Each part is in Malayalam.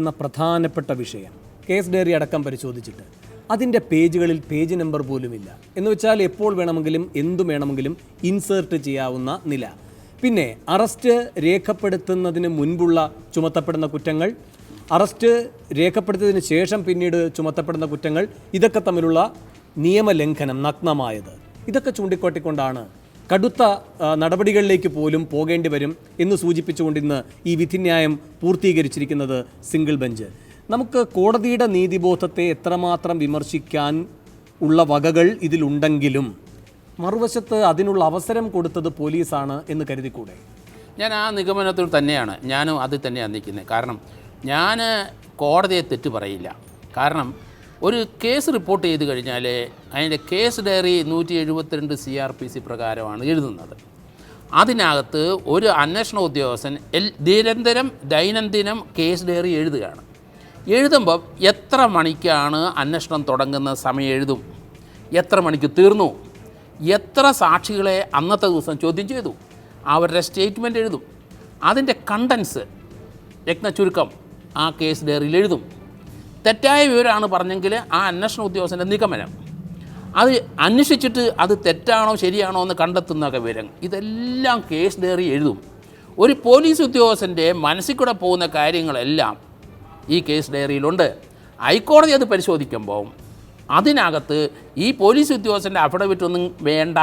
എന്ന പ്രധാനപ്പെട്ട വിഷയം കേസ് ഡയറി അടക്കം പരിശോധിച്ചിട്ട് അതിൻ്റെ പേജുകളിൽ പേജ് നമ്പർ പോലുമില്ല. എന്ന് വെച്ചാൽ എപ്പോൾ വേണമെങ്കിലും എന്തു വേണമെങ്കിലും ഇൻസേർട്ട് ചെയ്യാവുന്ന നില. പിന്നെ അറസ്റ്റ് രേഖപ്പെടുത്തുന്നതിന് മുൻപുള്ള ചുമത്തപ്പെടുന്ന കുറ്റങ്ങൾ, അറസ്റ്റ് രേഖപ്പെടുത്തിയതിന് ശേഷം പിന്നീട് ചുമത്തപ്പെടുന്ന കുറ്റങ്ങൾ, ഇതൊക്കെ തമ്മിലുള്ള നിയമലംഘനം നഗ്നമായത്. ഇതൊക്കെ ചൂണ്ടിക്കാട്ടിക്കൊണ്ടാണ് കടുത്ത നടപടികളിലേക്ക് പോലും പോകേണ്ടി വരും എന്ന് സൂചിപ്പിച്ചുകൊണ്ട് ഇന്ന് ഈ വിധിന്യായം പൂർത്തീകരിച്ചിരിക്കുന്നത് സിംഗിൾ ബെഞ്ച്. നമുക്ക് കോടതിയുടെ നീതിബോധത്തെ എത്രമാത്രം വിമർശിക്കാൻ ഉള്ള വകകൾ ഇതിലുണ്ടെങ്കിലും മറുവശത്ത് അതിനുള്ള അവസരം കൊടുത്തത് പോലീസാണ് എന്ന് കരുതിക്കൂടെ? ഞാൻ ആ നിഗമനത്തിൽ തന്നെയാണ് ഞാനും അതിൽ തന്നെയാണ് നിൽക്കുന്നത്. കാരണം ഞാൻ കോടതിയെ തെറ്റ് പറയില്ല. കാരണം ഒരു കേസ് റിപ്പോർട്ട് ചെയ്ത് കഴിഞ്ഞാൽ അതിൻ്റെ കേസ് ഡയറി 172 CRPC പ്രകാരമാണ് എഴുതുന്നത്. അതിനകത്ത് ഒരു അന്വേഷണ ഉദ്യോഗസ്ഥൻ ദൈനംദിനം കേസ് ഡയറി എഴുതുകയാണ്. എഴുതുമ്പം എത്ര മണിക്കാണ് അന്വേഷണം തുടങ്ങുന്ന സമയം എഴുതും, എത്ര മണിക്ക് തീർന്നു, എത്ര സാക്ഷികളെ അന്നത്തെ ദിവസം ചോദ്യം ചെയ്തു, അവരുടെ സ്റ്റേറ്റ്മെൻറ്റ് എഴുതും. അതിൻ്റെ കണ്ടൻസ് ചുരുക്കം ആ കേസ് ഡയറിയിൽ എഴുതും. തെറ്റായ വിവരമാണ് പറഞ്ഞെങ്കിൽ ആ അന്വേഷണ ഉദ്യോഗസ്ഥൻ്റെ നിഗമനം, അത് അന്വേഷിച്ചിട്ട് അത് തെറ്റാണോ ശരിയാണോ എന്ന് കണ്ടെത്തുന്ന വിവരം, ഇതെല്ലാം കേസ് ഡയറി എഴുതും. ഒരു പോലീസ് ഉദ്യോഗസ്ഥൻ്റെ മനസ്സിൽ കൂടെ പോകുന്ന കാര്യങ്ങളെല്ലാം ഈ കേസ് ഡയറിയിലുണ്ട്. ഹൈക്കോടതി അത് പരിശോധിക്കുമ്പോൾ അതിനകത്ത് ഈ പോലീസ് ഉദ്യോഗസ്ഥൻ്റെ അഫിഡവിറ്റ് ഒന്നും വേണ്ട,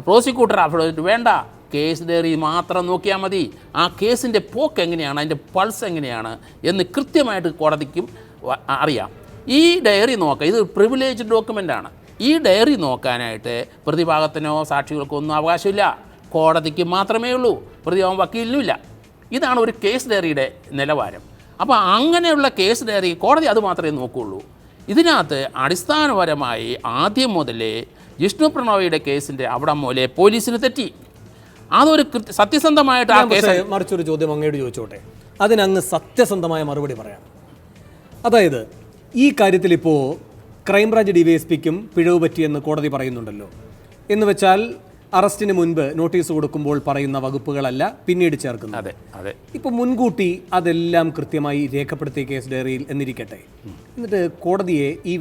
പ്രോസിക്യൂട്ടർ അഫിഡവിറ്റ് വേണ്ട, കേസ് ഡയറി മാത്രം നോക്കിയാൽ മതി. ആ കേസിൻ്റെ പോക്ക് എങ്ങനെയാണ്, അതിൻ്റെ പൾസ് എങ്ങനെയാണ് എന്ന് കൃത്യമായിട്ട് കോടതിക്കും അറിയാം. ഈ ഡയറി നോക്കാം, ഇത് പ്രിവിലേജ് ഡോക്യുമെൻ്റാണ്. ഈ ഡയറി നോക്കാനായിട്ട് പ്രതിഭാഗത്തിനോ സാക്ഷികൾക്കോ ഒന്നും അവകാശമില്ല, കോടതിക്ക് മാത്രമേ ഉള്ളൂ, പ്രതിഭാഗം വക്കീലിനുമില്ല. ഇതാണ് ഒരു കേസ് ഡയറിയുടെ നിലവാരം. അപ്പോൾ അങ്ങനെയുള്ള കേസ് ഡയറി കോടതി അത് മാത്രമേ നോക്കുകയുള്ളൂ. ഇതിനകത്ത് അടിസ്ഥാനപരമായി ആദ്യം മുതലേ ജിഷ്ണു പ്രണോയിയുടെ കേസിൻ്റെ അവിടെ മുതലേ പോലീസിന് തെറ്റി. അതൊരു സത്യസന്ധമായിട്ട് ആ കേസ്. മറിച്ചൊരു ചോദ്യം അങ്ങോട്ട് ചോദിച്ചോട്ടെ, അതിനങ്ങ് സത്യസന്ധമായ മറുപടി പറയാം. അതായത് ഈ കാര്യത്തിൽ ഇപ്പോൾ ക്രൈംബ്രാഞ്ച് DYSPക്കും പിഴവ് പറ്റിയെന്ന് കോടതി പറയുന്നുണ്ടല്ലോ. എന്ന് വെച്ചാൽ അറസ്റ്റിന് മുൻപ് നോട്ടീസ് കൊടുക്കുമ്പോൾ പറയുന്ന വകുപ്പുകളല്ല പിന്നീട് ചേർക്കുന്നത്. അതെ അതെ. ഇപ്പോൾ മുൻകൂട്ടി അതെല്ലാം കൃത്യമായി രേഖപ്പെടുത്തിയ കേസ് ഡയറിയിൽ എന്നിരിക്കട്ടെ, എന്നിട്ട് കോടതിയെ ഈ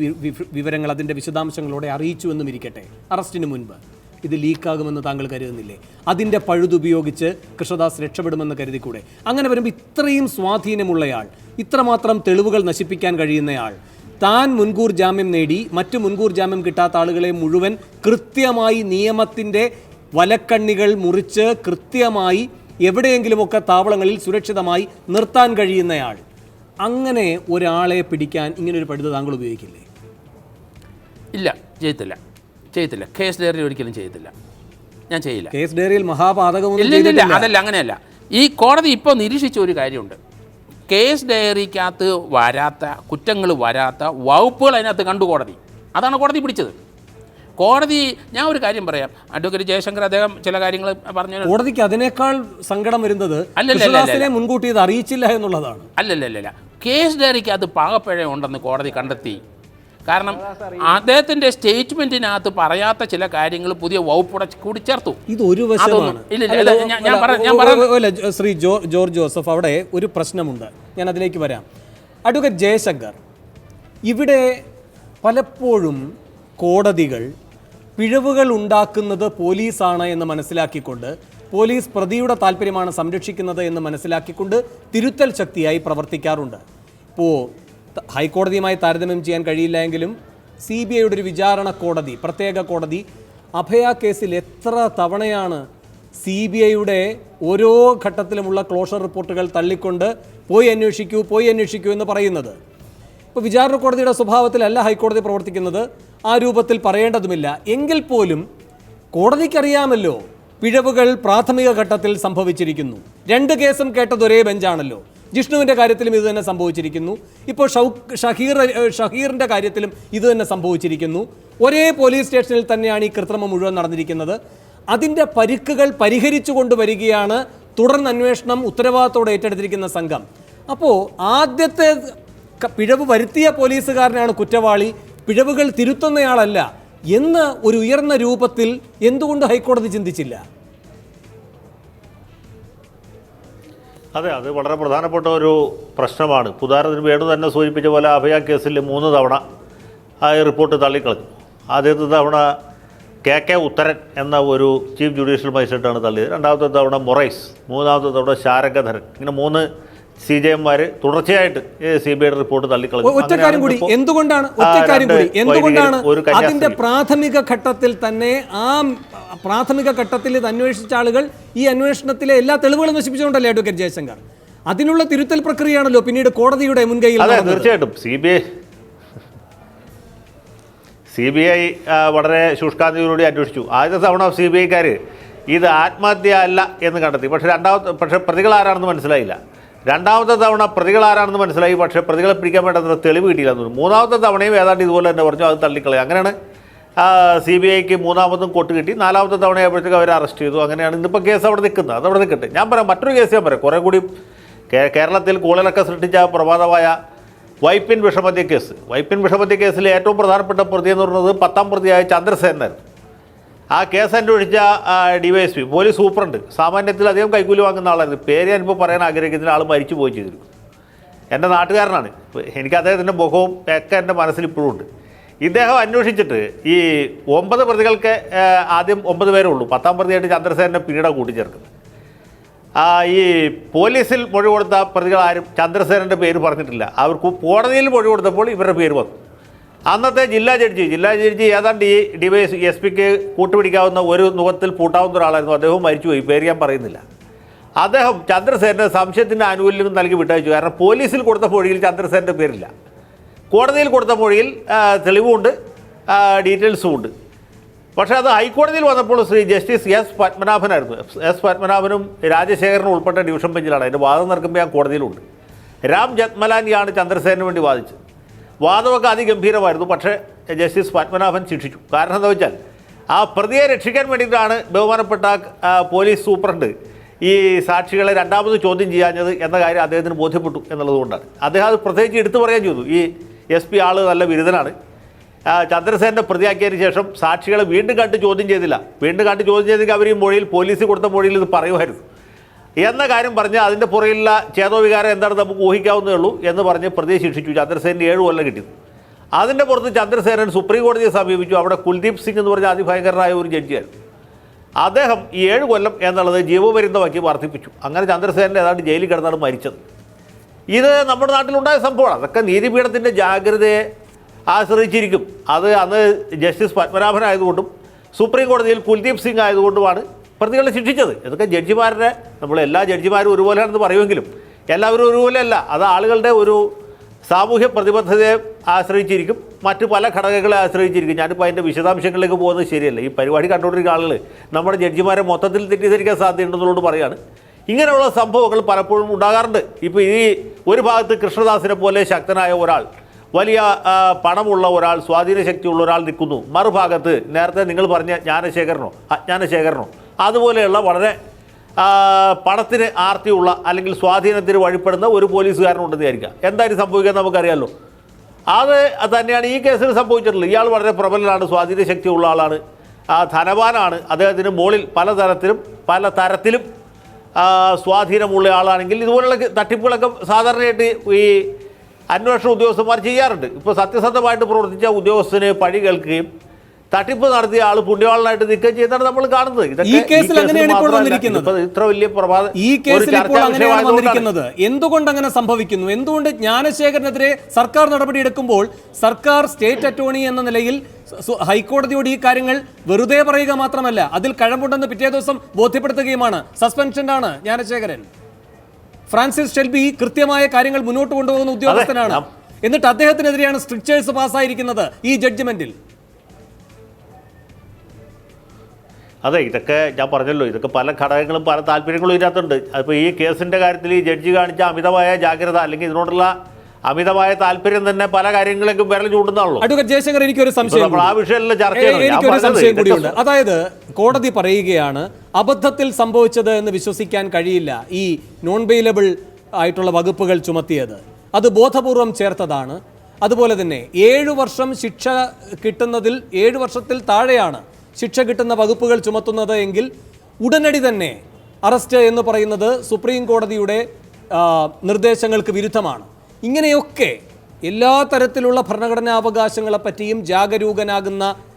വിവരങ്ങൾ അതിൻ്റെ വിശദാംശങ്ങളോടെ അറിയിച്ചു എന്നും ഇരിക്കട്ടെ, അറസ്റ്റിന് മുൻപ് ഇത് ലീക്കാകുമെന്ന് താങ്കൾ കരുതുന്നില്ലേ? അതിൻ്റെ പഴുതുപയോഗിച്ച് കൃഷ്ണദാസ് രക്ഷപ്പെടുമെന്ന് കരുതിക്കൂടെ? അങ്ങനെ വരുമ്പോൾ ഇത്രയും സ്വാധീനമുള്ളയാൾ, ഇത്രമാത്രം തെളിവുകൾ നശിപ്പിക്കാൻ കഴിയുന്നയാൾ, താൻ മുൻകൂർ ജാമ്യം നേടി മറ്റു മുൻകൂർ ജാമ്യം കിട്ടാത്ത ആളുകളെ മുഴുവൻ കൃത്യമായി നിയമത്തിൻ്റെ വലക്കണ്ണികൾ മുറിച്ച് കൃത്യമായി എവിടെയെങ്കിലുമൊക്കെ താവളങ്ങളിൽ സുരക്ഷിതമായി നിർത്താൻ കഴിയുന്നയാൾ, അങ്ങനെ ഒരാളെ പിടിക്കാൻ ഇങ്ങനൊരു പഴുത് താങ്കൾ ഉപയോഗിക്കില്ലേ? ഇല്ല, ചെയ്യത്തില്ല. കേസ് ഡയറി ഒരിക്കലും ചെയ്യത്തില്ല, ഞാൻ ചെയ്യില്ല. കേസ് ഡയറിയിൽ മഹാപാതകമൊന്നും ഇല്ല, അതല്ല, അങ്ങനെയല്ല. ഈ കോടതി ഇപ്പോൾ നിരീക്ഷിച്ച ഒരു കാര്യമുണ്ട്. കേസ് ഡയറിക്കകത്ത് വരാത്ത കുറ്റങ്ങൾ വരാത്ത വകുപ്പുകൾ അതിനകത്ത് കണ്ടു കോടതി. അതാണ് കോടതി പിടിച്ചത്. കോടതി, ഞാൻ ഒരു കാര്യം പറയാം, അഡ്വക്കേറ്റ് ജയശങ്കർ അദ്ദേഹം ചില കാര്യങ്ങൾ പറഞ്ഞു. കോടതിക്ക് അതിനേക്കാൾ സങ്കടം വരുന്നത് മുൻകൂട്ടി ഇത് അറിയിച്ചില്ല എന്നുള്ളതാണ്. അല്ലല്ല, കേസ് ഡയറിക്കകത്ത് പാകപ്പിഴ ഉണ്ടെന്ന് കോടതി കണ്ടെത്തി. കാരണം അദ്ദേഹത്തിൻ്റെ സ്റ്റേറ്റ്മെൻറ്റിനകത്ത് പറയാത്ത ചില കാര്യങ്ങൾ പുതിയ വകുപ്പുടെ കൂടി ചേർത്തു. ഇത് ഒരു വശമാണ്. ശ്രീ ജോർജ് ജോസഫ്, അവിടെ ഒരു പ്രശ്നമുണ്ട്, ഞാൻ അതിലേക്ക് വരാം. അഡ്വക്കേറ്റ് ജയശങ്കർ, ഇവിടെ പലപ്പോഴും കോടതികൾ പിഴവുകൾ ഉണ്ടാക്കുന്നത് പോലീസാണ് എന്ന് മനസ്സിലാക്കിക്കൊണ്ട്, പോലീസ് പ്രതിയുടെ താല്പര്യമാണ് സംരക്ഷിക്കുന്നത് എന്ന് മനസ്സിലാക്കിക്കൊണ്ട് തിരുത്തൽ ശക്തിയായി പ്രവർത്തിക്കാറുണ്ട്. ഇപ്പോൾ ഹൈക്കോടതിയുമായി താരതമ്യം ചെയ്യാൻ കഴിയില്ല എങ്കിലും CBIയുടെ ഒരു വിചാരണ കോടതി, പ്രത്യേക കോടതി, അഭയ കേസിൽ എത്ര തവണയാണ് CBIയുടെ ഓരോ ഘട്ടത്തിലുമുള്ള ക്ലോഷർ റിപ്പോർട്ടുകൾ തള്ളിക്കൊണ്ട് പോയി അന്വേഷിക്കൂ എന്ന് പറയുന്നത്. ഇപ്പോൾ വിചാരണ കോടതിയുടെ സ്വഭാവത്തിലല്ല ഹൈക്കോടതി പ്രവർത്തിക്കുന്നത്, ആ രൂപത്തിൽ പറയേണ്ടതുമില്ല. എങ്കിൽ പോലും കോടതിക്കറിയാമല്ലോ പിഴവുകൾ പ്രാഥമിക ഘട്ടത്തിൽ സംഭവിച്ചിരിക്കുന്നു. 2 കേസും കേട്ടത് ഒരേ ബെഞ്ചാണല്ലോ. ജിഷ്ണുവിൻ്റെ കാര്യത്തിലും ഇത് തന്നെ സംഭവിച്ചിരിക്കുന്നു. ഇപ്പോൾ ഷഹീറിൻ്റെ കാര്യത്തിലും ഇത് തന്നെ സംഭവിച്ചിരിക്കുന്നു. ഒരേ പോലീസ് സ്റ്റേഷനിൽ തന്നെയാണ് ഈ കൃത്രിമം മുഴുവൻ നടന്നിരിക്കുന്നത്. അതിൻ്റെ പരിക്കുകൾ പരിഹരിച്ചു കൊണ്ടുവരികയാണ് തുടർന്ന് അന്വേഷണം ഉത്തരവാദിത്തോടെ ഏറ്റെടുത്തിരിക്കുന്ന സംഘം. അപ്പോൾ ആദ്യത്തെ പിഴവ് വരുത്തിയ പോലീസുകാരനാണ് കുറ്റവാളി, പിഴവുകൾ തിരുത്തുന്നയാളല്ല എന്ന് ഒരു ഉയർന്ന രൂപത്തിൽ എന്തുകൊണ്ട് ഹൈക്കോടതി ചിന്തിച്ചില്ല? അതെ, അത് വളരെ പ്രധാനപ്പെട്ട ഒരു പ്രശ്നമാണ്. ഉദാഹരണത്തിന് വേണു തന്നെ സൂചിപ്പിച്ച പോലെ അഭയ കേസിൽ 3 തവണ ആ റിപ്പോർട്ട് തള്ളിക്കളഞ്ഞു. ആദ്യത്തെ തവണ KK ഉത്തരൻ എന്ന ഒരു ചീഫ് ജുഡീഷ്യൽ മജിസ്ട്രേറ്റാണ് തള്ളിയത്. രണ്ടാമത്തെ തവണ മൊറൈസ്, മൂന്നാമത്തെ തവണ ശാരംഗധരൻ. ഇങ്ങനെ 3 CJമാർ തുടർച്ചയായിട്ട് CBI റിപ്പോർട്ട് തള്ളിക്കളഞ്ഞു. എന്തുകൊണ്ടാണ് അതിന്റെ പ്രാഥമിക ഘട്ടത്തിൽ തന്നെ പ്രാഥമിക ഘട്ടത്തിൽ ഇത് അന്വേഷിച്ച ആളുകൾ ഈ അന്വേഷണത്തിലെ എല്ലാ തെളിവുകളും നശിപ്പിച്ചുകൊണ്ടല്ലേ അഡ്വക്കേറ്റ് ജയശങ്കർ? അതിനുള്ള തിരുത്തൽ പ്രക്രിയയാണല്ലോ പിന്നീട് കോടതിയുടെ മുൻകൈയിൽ. തീർച്ചയായിട്ടും CBI വളരെ ശുഷ്കാന്തിയോടുകൂടി അന്വേഷിച്ചു. ആദ്യത്തെ തവണ CBIക്കാർ ഇത് ആത്മഹത്യ അല്ല എന്ന് കണ്ടെത്തി. പക്ഷേ പ്രതികൾ ആരാണെന്ന് മനസ്സിലായില്ല. രണ്ടാമത്തെ തവണ പ്രതികൾ ആരാണെന്ന് മനസ്സിലായി, പക്ഷേ പ്രതികളെ പിടിക്കാൻ വേണ്ടത്ര തെളിവ് കിട്ടിയില്ലെന്ന് തോന്നുന്നു. മൂന്നാമത്തെ തവണയും ഏതാണ്ട് ഇതുപോലെ തന്നെ പറഞ്ഞു, അത് തള്ളിക്കളയും. അങ്ങനെയാണ് CBIക്ക് മൂന്നാമതും കൊട്ട് കിട്ടി. നാലാമത്തെ തവണയായപ്പോഴത്തേക്ക് അവർ അറസ്റ്റ് ചെയ്തു. അങ്ങനെയാണ് ഇന്നിപ്പോൾ കേസ് അവിടെ നിൽക്കുന്നത്. അതവിടെ നിൽക്കട്ടെ. ഞാൻ പറയാം, മറ്റൊരു കേസ് ഞാൻ പറയാം. കുറേ കൂടി കേരളത്തിൽ കൂളലൊക്കെ സൃഷ്ടിച്ച പ്രമാദമായ വൈപ്പിൻ വിഷമദ്യ കേസ്. വൈപ്പിൻ വിഷമദ്യ കേസിലെ ഏറ്റവും പ്രധാനപ്പെട്ട പ്രതി എന്ന് പറയുന്നത് 10ാം പ്രതിയായ ചന്ദ്രസേനായിരുന്നു. ആ കേസ് അന്വേഷിച്ച DYSP പോലീസ് സൂപ്രണ്ട് സാമാന്യത്തിൽ അധികം കൈക്കൂലി വാങ്ങുന്ന ആളായിരുന്നു. പേര് ഞാനിപ്പോൾ പറയാൻ ആഗ്രഹിക്കുന്ന ആൾ മരിച്ചു പോയി ചെയ്തിരുന്നു. എൻ്റെ നാട്ടുകാരനാണ്. എനിക്ക് അദ്ദേഹത്തിൻ്റെ മുഖവും ഒക്കെ എൻ്റെ മനസ്സിൽ ഇപ്പോഴും ഉണ്ട്. ഇദ്ദേഹം അന്വേഷിച്ചിട്ട് ഈ 9 പ്രതികൾക്ക് ആദ്യം 9 പേരേ ഉള്ളൂ. 10ാം പ്രതിയായിട്ട് ചന്ദ്രസേനെ പിന്നീട് കൂട്ടിച്ചേർക്കുന്നത്. ഈ പോലീസിൽ മൊഴി കൊടുത്ത പ്രതികളാരും ചന്ദ്രസേനൻ്റെ പേര് പറഞ്ഞിട്ടില്ല. അവർക്ക് കോടതിയിൽ മൊഴി കൊടുത്തപ്പോൾ ഇവരുടെ പേര് വന്നു. അന്നത്തെ ജില്ലാ ജഡ്ജി ഏതാണ്ട് ഈ DYSPക്ക് കൂട്ടുപിടിക്കാവുന്ന ഒരു മുഖത്തിൽ പൂട്ടാവുന്ന ഒരാളായിരുന്നു. അദ്ദേഹം മരിച്ചുപോയി, പേര് ഞാൻ പറയുന്നില്ല. അദ്ദേഹം ചന്ദ്രസേനന് സംശയത്തിൻ്റെ ആനുകൂല്യം നൽകി വിട്ടയച്ചു. കാരണം പോലീസിൽ കൊടുത്ത മൊഴിയിൽ ചന്ദ്രസേനൻ്റെ പേരില്ല. കോടതിയിൽ കൊടുത്ത മൊഴിയിൽ തെളിവുമുണ്ട്, ഡീറ്റെയിൽസും ഉണ്ട്. പക്ഷേ അത് ഹൈക്കോടതിയിൽ വന്നപ്പോൾ ശ്രീ ജസ്റ്റിസ് S. പത്മനാഭനായിരുന്നു. S. പത്മനാഭനും രാജശേഖരനും ഉൾപ്പെട്ട ഡിവിഷൻ ബെഞ്ചിലാണ്. അതിൻ്റെ വാദം നടക്കുമ്പോൾ ഞാൻ കോടതിയിലുണ്ട്. രാം ജത്മലാനിയാണ് ചന്ദ്രസേനന് വേണ്ടി വാദിച്ചത്. വാദമൊക്കെ അതിഗംഭീരമായിരുന്നു. പക്ഷേ ജസ്റ്റിസ് പത്മനാഭൻ ശിക്ഷിച്ചു. കാരണം എന്താ വെച്ചാൽ ആ പ്രതിയെ രക്ഷിക്കാൻ വേണ്ടിയിട്ടാണ് ബഹുമാനപ്പെട്ട പോലീസ് സൂപ്രണ്ട് ഈ സാക്ഷികളെ രണ്ടാമത് ചോദ്യം ചെയ്യാഞ്ഞത് എന്ന കാര്യം അദ്ദേഹത്തിന് ബോധ്യപ്പെട്ടു എന്നുള്ളതുകൊണ്ടാണ്. അദ്ദേഹം അത് പ്രത്യേകിച്ച് എടുത്തു പറയുകയും ചെയ്തു. ഈ SP ആൾ നല്ല ബിരുദനാണ്. ചന്ദ്രസേനെ പ്രതിയാക്കിയതിന് ശേഷം സാക്ഷികളെ വീണ്ടും കണ്ട് ചോദ്യം ചെയ്തില്ല. വീണ്ടും കണ്ട് ചോദ്യം ചെയ്തെങ്കിൽ അവർ ഈ മൊഴിയിൽ പോലീസ് കൊടുത്ത മൊഴിയിൽ ഇത് പറയുമായിരുന്നു എന്ന കാര്യം പറഞ്ഞ് അതിൻ്റെ പുറയിലുള്ള ചേതോവികാരം എന്താണ് നമുക്ക് ഊഹിക്കാവുന്നേ ഉള്ളൂ എന്ന് പറഞ്ഞ് പ്രതിയെ ശിക്ഷിച്ചു. ചന്ദ്രസേനന് 7 കൊല്ലം കിട്ടിയത്. അതിൻ്റെ പുറത്ത് ചന്ദ്രസേനൻ സുപ്രീം കോടതിയെ സമീപിച്ചു. അവിടെ കുൽദീപ് സിംഗ് എന്ന് പറഞ്ഞ അതിഭയങ്കരനായ ഒരു ജഡ്ജിയായിരുന്നു. അദ്ദേഹം ഈ 7 കൊല്ലം എന്നുള്ളത് ജീവപര്യന്തമാക്കി വർദ്ധിപ്പിച്ചു. അങ്ങനെ ചന്ദ്രസേനൻ ഏതാണ്ട് ജയിലിൽ കിടന്നാണ് മരിച്ചത്. ഇത് നമ്മുടെ നാട്ടിലുണ്ടായ സംഭവമാണ്. അതൊക്കെ നീതിപീഠത്തിൻ്റെ ജാഗ്രതയെ ആശ്രയിച്ചിരിക്കും. അത് അന്ന് ജസ്റ്റിസ് പത്മനാഭനായതുകൊണ്ടും സുപ്രീം കോടതിയിൽ കുൽദീപ് സിംഗ് ആയതുകൊണ്ടുമാണ് പ്രതികളെ ശിക്ഷിച്ചത്. ഇതൊക്കെ ജഡ്ജിമാരുടെ, നമ്മളെല്ലാ ജഡ്ജിമാരും ഒരുപോലെയാണെന്ന് പറയുമെങ്കിലും എല്ലാവരും ഒരുപോലെയല്ല. അത് ആളുകളുടെ ഒരു സാമൂഹ്യ പ്രതിബദ്ധതയെ ആശ്രയിച്ചിരിക്കും, മറ്റ് പല ഘടകങ്ങളെ ആശ്രയിച്ചിരിക്കും. ഞാനിപ്പോൾ അതിൻ്റെ വിശദാംശങ്ങളിലേക്ക് പോകുന്നത് ശരിയല്ല. ഈ പരിപാടി കണ്ടുകൊണ്ടിരിക്കുന്ന ആളുകൾ നമ്മുടെ ജഡ്ജിമാരെ മൊത്തത്തിൽ തെറ്റിദ്ധരിക്കാൻ സാധ്യതയുണ്ടെന്നുള്ളത് പറയുകയാണ്. ഇങ്ങനെയുള്ള സംഭവങ്ങൾ പലപ്പോഴും ഉണ്ടാകാറുണ്ട്. ഇപ്പോൾ ഈ ഒരു ഭാഗത്ത് കൃഷ്ണദാസിനെ പോലെ ശക്തനായ ഒരാൾ, വലിയ പണമുള്ള ഒരാൾ, സ്വാധീന ശക്തിയുള്ള ഒരാൾ നിൽക്കുന്നു. മറുഭാഗത്ത് നേരത്തെ നിങ്ങൾ പറഞ്ഞ അജ്ഞാനശേഖരനോ അതുപോലെയുള്ള വളരെ പണത്തിന് ആർത്തിയുള്ള അല്ലെങ്കിൽ സ്വാധീനത്തിന് വഴിപ്പെടുന്ന ഒരു പോലീസുകാരനുണ്ടെന്ന് വിചാരിക്കുക. എന്തായാലും സംഭവിക്കാൻ നമുക്കറിയാമല്ലോ. അത് തന്നെയാണ് ഈ കേസിൽ സംഭവിച്ചിട്ടുള്ളത്. ഇയാൾ വളരെ പ്രബലനാണ്, സ്വാധീന ശക്തിയുള്ള ആളാണ്, ധനവാനാണ്. അദ്ദേഹത്തിന് മുകളിൽ പല തരത്തിലും സ്വാധീനമുള്ള ആളാണെങ്കിൽ ഇതുപോലുള്ള തട്ടിപ്പുകളൊക്കെ സാധാരണയായിട്ട് ഈ അന്വേഷണ ഉദ്യോഗസ്ഥന്മാർ ചെയ്യാറുണ്ട്. ഇപ്പോൾ സത്യസന്ധമായിട്ട് പ്രവർത്തിച്ച ഉദ്യോഗസ്ഥന് പഴി കേൾക്കുകയും തട്ടിപ്പ് നടത്തിയ ആൾ പുണ്യവാളനായിട്ട് നിൽക്കുകയും ചെയ്യുന്നതാണ് നമ്മൾ കാണുന്നത്. എന്തുകൊണ്ട് അങ്ങനെ സംഭവിക്കുന്നു? എന്തുകൊണ്ട് ജ്ഞാനശേഖരനെതിരെ സർക്കാർ നടപടിയെടുക്കുമ്പോൾ സർക്കാർ സ്റ്റേറ്റ് അറ്റോർണി എന്ന നിലയിൽ ഹൈക്കോടതിയോട് ഈ കാര്യങ്ങൾ വെറുതെ പറയുക മാത്രമല്ല, അതിൽ കഴമ്പുണ്ടെന്ന് പിറ്റേ ദിവസം ബോധ്യപ്പെടുത്തുകയുമാണ്? സസ്പെൻഷനാണ് ജ്ഞാനശേഖരൻ. ഫ്രാൻസിസ് ഷെൽബി കൃത്യമായ കാര്യങ്ങൾ മുന്നോട്ട് കൊണ്ടുപോകുന്ന ഉദ്യോഗസ്ഥനാണ്. എന്നിട്ട് അദ്ദേഹത്തിനെതിരെയാണ് സ്ട്രിക്ചേഴ്സ് പാസ്സായിരിക്കുന്നത് ഈ ജഡ്ജ്മെന്റിൽ. അതെ, ഇതൊക്കെ ഞാൻ പറഞ്ഞല്ലോ, ഇതൊക്കെ പല ഘടകങ്ങളും പല താല്പര്യങ്ങളും ഇതിനകത്തുണ്ട്. അപ്പോൾ ഈ കേസിൻ്റെ കാര്യത്തിൽ ഈ ജഡ്ജി കാണിച്ച അമിതമായ ജാഗ്രത അല്ലെങ്കിൽ ഇതിനോടുള്ള അമിതമായ താല്പര്യം തന്നെ പല കാര്യങ്ങളിലേക്കും വിരൽ ചൂണ്ടുന്നതാണല്ലോ. അഡ്വക്കേറ്റ് ജയശങ്കർ, എനിക്കൊരു സംശയം കൂടിയുണ്ട്. അതായത് കോടതി പറയുകയാണ് അബദ്ധത്തിൽ സംഭവിച്ചത് എന്ന് വിശ്വസിക്കാൻ കഴിയില്ല. ഈ നോൺ ബെയിലബിൾ ആയിട്ടുള്ള വകുപ്പുകൾ ചുമത്തിയത് അത് ബോധപൂർവം ചേർത്തതാണ്. അതുപോലെ തന്നെ 7 വർഷം ശിക്ഷ കിട്ടുന്നതിൽ 7 വർഷത്തിൽ താഴെയാണ് ശിക്ഷ കിട്ടുന്ന വകുപ്പുകൾ ചുമത്തുന്നത് എങ്കിൽ ഉടനടി തന്നെ അറസ്റ്റ് എന്ന് പറയുന്നത് സുപ്രീം കോടതിയുടെ നിർദ്ദേശങ്ങൾക്ക് വിരുദ്ധമാണ്. ഇങ്ങനെയൊക്കെ എല്ലാ തരത്തിലുള്ള ഭരണഘടനാ അവകാശങ്ങളെപ്പറ്റിയും ജാഗരൂകനാകുന്ന